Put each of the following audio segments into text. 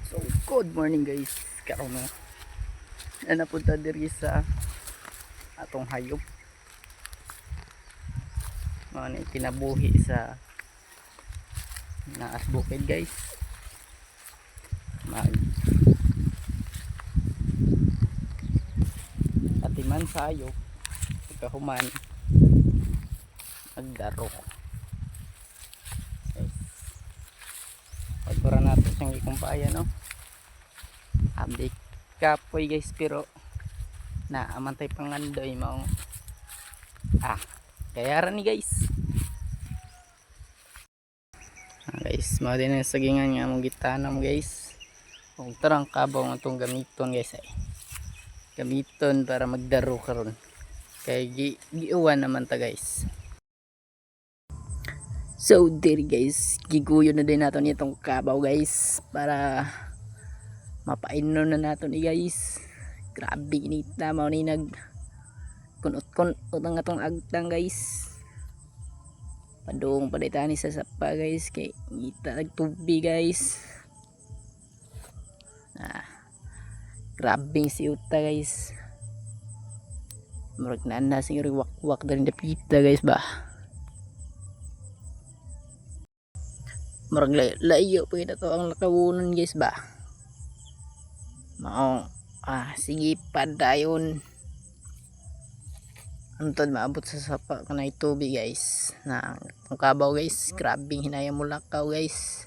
So, good morning guys. Karon na napunta diri sa atong hayop. Ano kinabuhi sa naas bukid guys. Mag atiman sa hayop. Pagkahuman magdaro. Guys. Pagpura natin siyang ikumpaya no. Abdi kapoy guys pero naamantay pangandoy mao kaya ra ni guys. Guys mao din ang sagingan nga among gitanam guys kung tarang kabaw nga itong gamiton guys ay gamiton para magdaro karon kay giuwan naman ta guys. So diri guys giguyo na din nato nitong kabaw guys para mapainom na nato ni guys. Grabe init na mao ni nag kunot-kunot ang atong agtang guys. Padung padaytani sa sapa guys kay ngita nagtubig guys. Grabe siuta guys. Murag nana siguro wak-wak dari dapita guys ba. Murag layo pa kita to ang nakawunon guys ba. Mao sige padayon antod maabot sa sapa kanay tubig guys na ang kabaw guys. Grabing hinaya mo lakaw guys.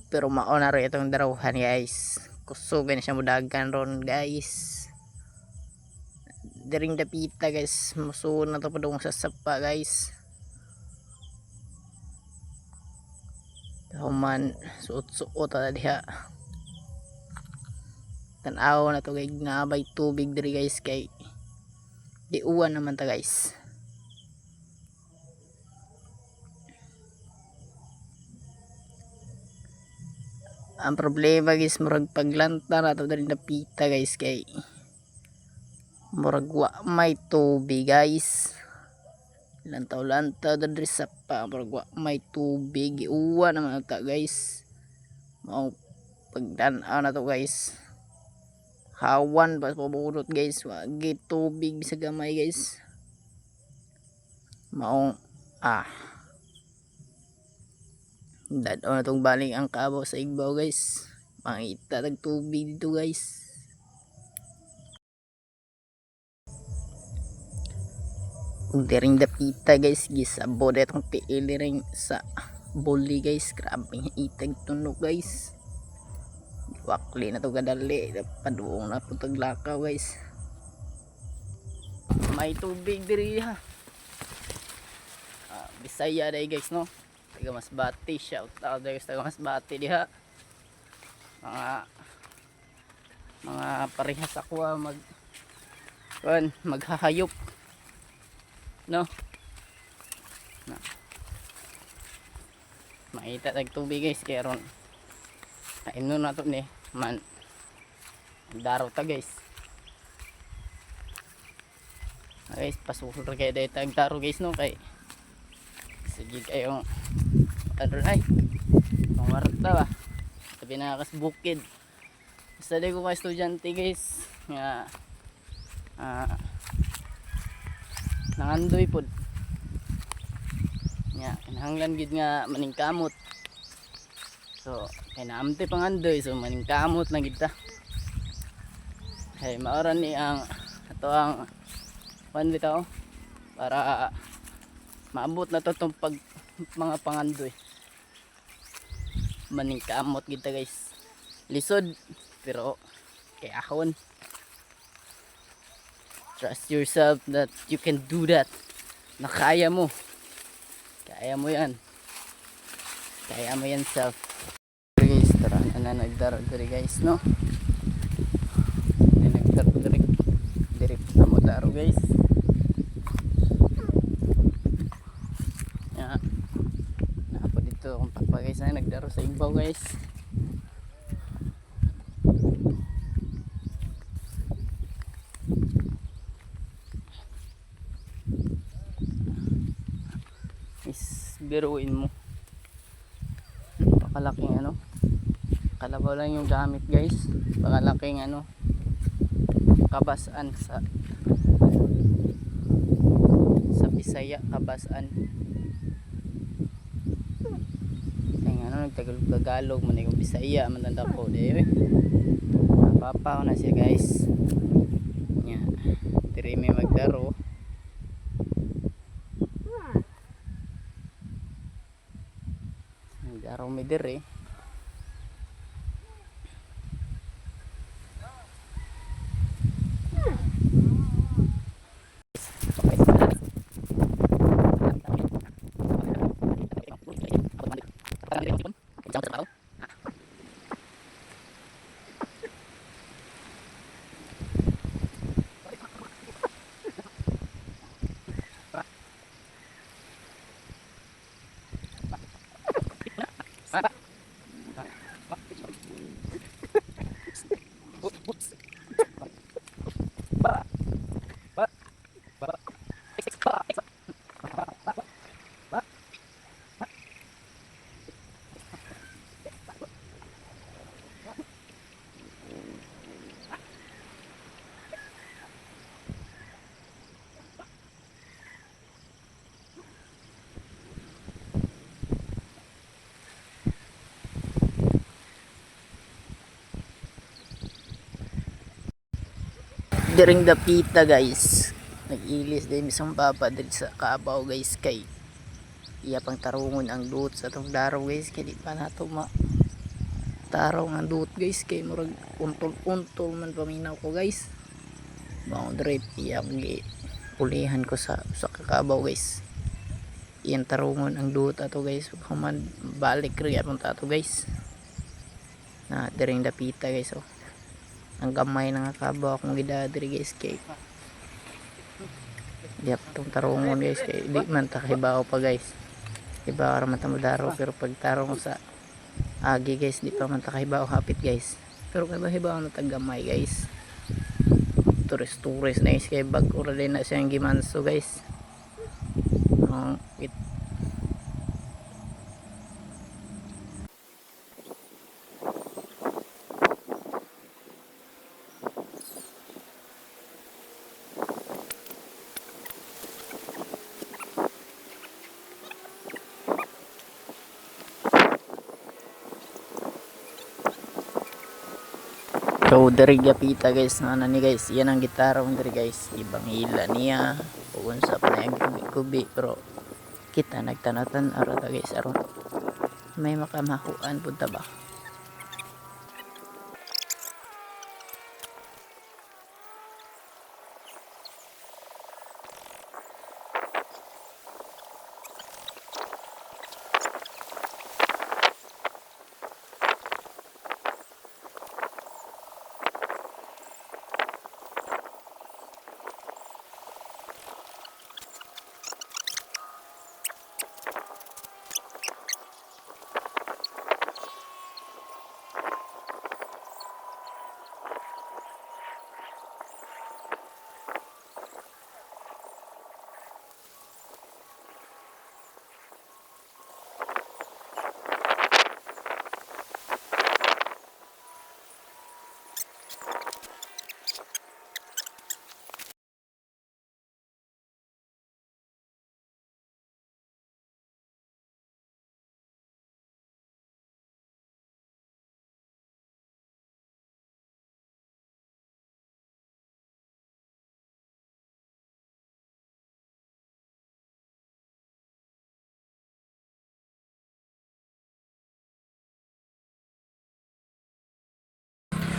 Pero mao na rin itong darawhan guys. Kusugan siya mudagan ron guys. Diring dapita guys. Musuon na to padung sa sapa guys. Human suot-suot na diha. Tanaw na to guys. Nabay tubig diri guys kay diuwan naman ta guys. Ang problema guys murag paglanta na to dari napita guys kay murag wa may tubig guys. Lantaw-lantaw dari sa pa murag wa may tubig iuwan naman ta guys. Mao pagdan-aw na to guys. Hawan pas pabulot guys wagi tubig sa gamay guys. Maong dadaw na tong baling ang kabaw sa igbaw guys. Mangita tag tubig dito guys. Kung diring dapita guys gisabo detong piili ring sa boli guys. Grabe itag tunog guys. Wakli na to gadali paduong na putag lakaw guys. May tubig diri ha. Bisaya day guys no. Taga Masbati, shout out guys taga Masbati diha. Mga parehas ako maghahayop no. Makita tag tubig guys kaya ron kaino na to ni man daraw ta guys. Guys pasukol kay day tag daro guys no kay sige kayong ano ay marta ba sabi na kas bukid basta di ko mga estudyante guys nga nangandoy pod nga kinahanglan gid nga maningkamot. So kay naamte pangandoy so maningkamot lang gid ta. Hey maoran ni ang ato ang pan bitaw para maabot na to tong mga pangandoy. Maningkamot gid ta guys. Lisod pero kay ahon. Trust yourself that you can do that. Nakaya mo. Kaya mo yan. Kaya mo yan self. Guys, tara na nagdaro diri guys no. Nagdaro diri na mo daro guys. Napo dito kung papa guys na nagdaro sa igbaw guys. Is biruin mo napakalaking Kalabaw lang yung gamit guys. Baka laking ano, kabasan sa Bisaya, kabasan. Ay ano, nagtagalog man yung Bisaya, matanda ko di. Napapaw na siya guys. Nya, diri may magdaro. Magdaro mi diri. Diring dapita guys, nag-ilis din isang papa dito sa Kabaw guys, kay iya pang tarungon ang duot sa tong daraw guys, kay di pa nato ma tarong ang duot guys, kay murag untol-untol man paminaw ko guys. Boundary iya pulihan ko sa Kabaw guys, iyan tarungon ang duot ato guys, human balik rin atong tato guys na diring dapita guys. Oh, ang gamay na nga kabaw akong gidadiri guys, kay diap tong tarungon guys, kay di man takibaw pa guys, iba ra man tamudaro, pero pag tarong sa agi guys di pa man takibaw hapit guys, pero kay bahibaw na tagamay guys. Turis na guys, kay bag ura din na siyang gimanso guys. So diri gapita guys na nani guys, yan ang gitara mo diri guys, ibang ila niya ugon sa pa yung kubi, pero kita nagtanatan arata guys, aron may makamahuan punta ba.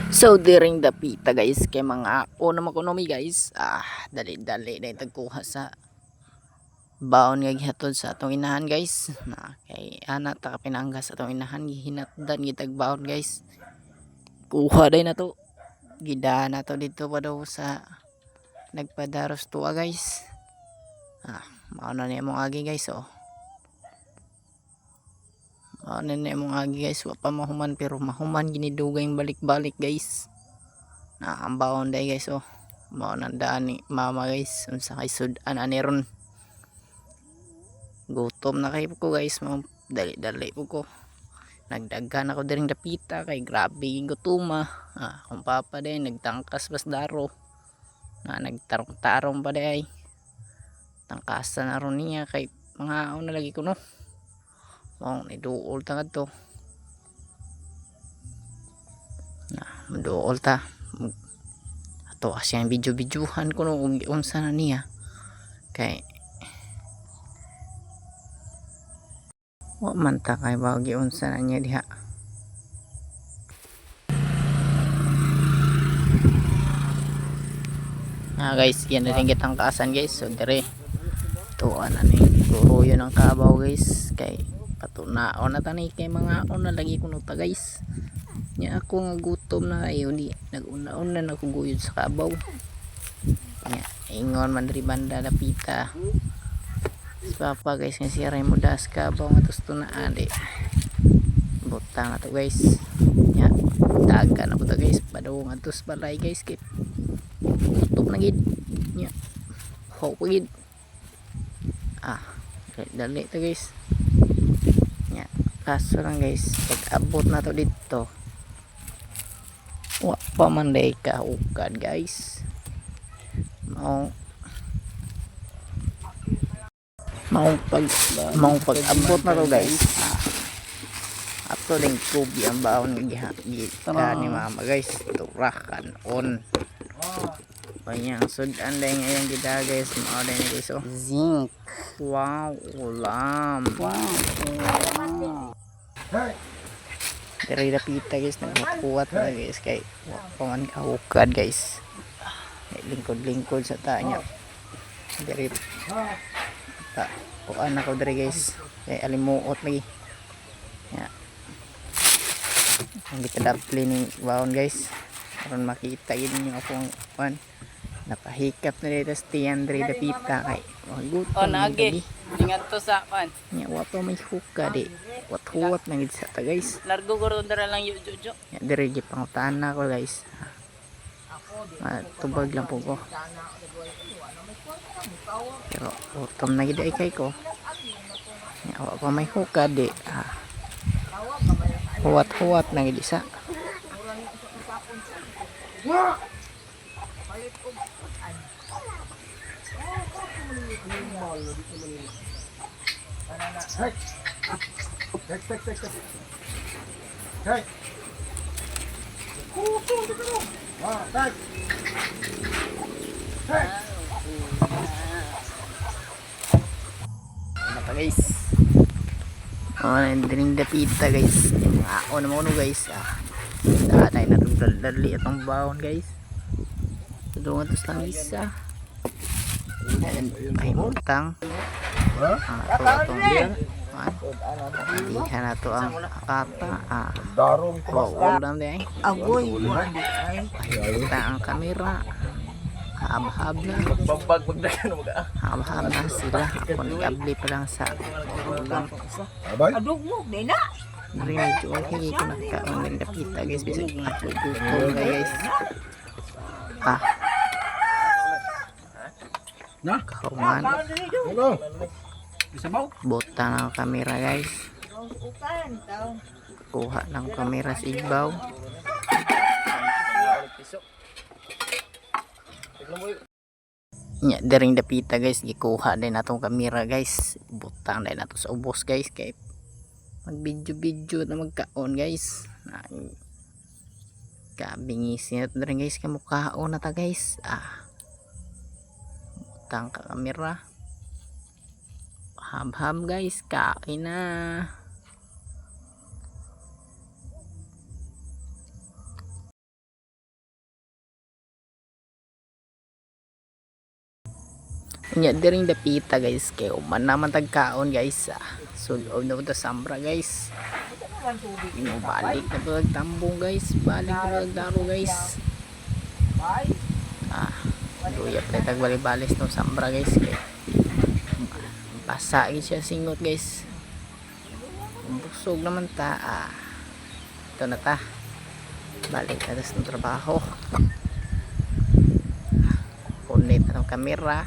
So diring dapita guys, kay mga una makonomi guys, dali-dali na tagkuha sa baon nga gihatod sa atong inahan guys, na kay ana ta pinangga sa atong inahan, gihinatdan gitag baon guys. Kuha day na to, gida na to dito pa daw sa nagpadaros tuwa guys. Mao na ni mong agi guys. Oh, mao na ni mong agi guys, wa pa mahuman pero mahuman ginidugay balik-balik guys. Ang baon day guys. Oh, mao na daan ni mama guys, unsa kay sudan ani ron. Gutom na kayo ko guys, dali-dali po ko. nagdaghan ako diring dapita kay grabe yung gutuma. Kung papa din nagtangkas bas daro na nagtarong-tarong pa day tangkasan na ron niya kay mga na lagi ko no mong iduol tangad to na maduol ta ato asyang video-videohan ko no kung unsa na niya kay wa man ta kay bagi unsa na niya diha. Guys, yan na rin kitang kaasan guys. So dire tuan na ni turuyo ng kabaw guys kay patunao na tani kay mga una lagi kuno ta guys. Nya ako nga gutom na ayo di naguna-una na ko guyod sa kabaw. Nya ingon man diri banda dapita. Papa guys nga siya mo das kabaw nga tos tunaan di. Butang ato guys. Nya daga na buta guys padung atos balay guys kay tutok na gid nya ho gid dali to guys nya kaso lang guys pag abot na to dito wa pa man day kaugad guys maong pag abot na to guys ato ding kubi ang baon nga ni mama guys turakan on kanyang sudan dahil ngayong gida guys mao dahil guys oh zinc wow ulam pero ilapita guys nagkukuwat na guys kay paman kahukad guys lingkod sa tanya dari ta kuan ako dari guys kay alimuot lagi ya ang gitadapli ni baon guys karon makita yun yung akong kuan napahikap na dito sa tiandre dapita kay gutom nagi ingat to sa kuan nya wa pa may huka di wat na gid sa ta guys largo ko ron dara lang yu jojo nya dire gi pangutana ko guys tubag lang po ko pero gutom na gid ay kay ko nya wa pa may huka di huwat na gid sa Hey. Hey. Ano guys? Nandring dapita guys. Ano naman guys? Daday na itong dali itong baon guys. Tudungan ito lang isa. May mutang. Itong beer. Lihan na ito ang kata. Ulam din. agoy Kita ang kamera. Habhab na. Habhab na sila. Ako nag-abli pa lang sa ulam. adugmog din na Dari medyo okay ko nagkaroon ng dapita guys. Bisa gutom guys. Kauman. Bota ng kamera guys. Kuha ng kamera sa ibaw. Nya daring dapita guys, gikuha din natong kamera guys. Butang din nato sa ubos guys kay mag video na magkaon guys. Kabingisin nato rin guys kay mukhaon na ta guys. Butang ka kamera. Hab guys, kain na. Nya diring dapita guys kay uman naman tagkaon guys. Sulod na to sambra guys. Ino balik na to tambong guys. Balik na daro guys. Luya pa tagbalik-balis no sambra guys kay basa siya singot guys. Busog naman ta. Ito na ta. Balik na sa trabaho. Punit na ng kamera.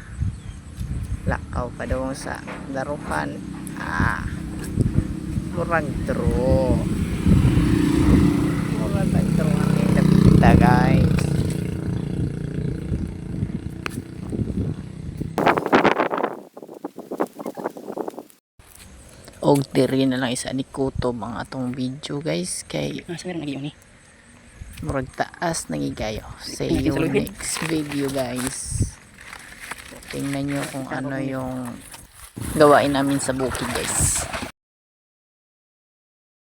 Lakaw pa daw sa daruhan. Murag draw. guys. Og diri na lang isa ni kutob ang atong video guys kay murag taas nangigayo. See you next video guys. Tingnan nyo kung ano yung gawain namin sa bukid guys.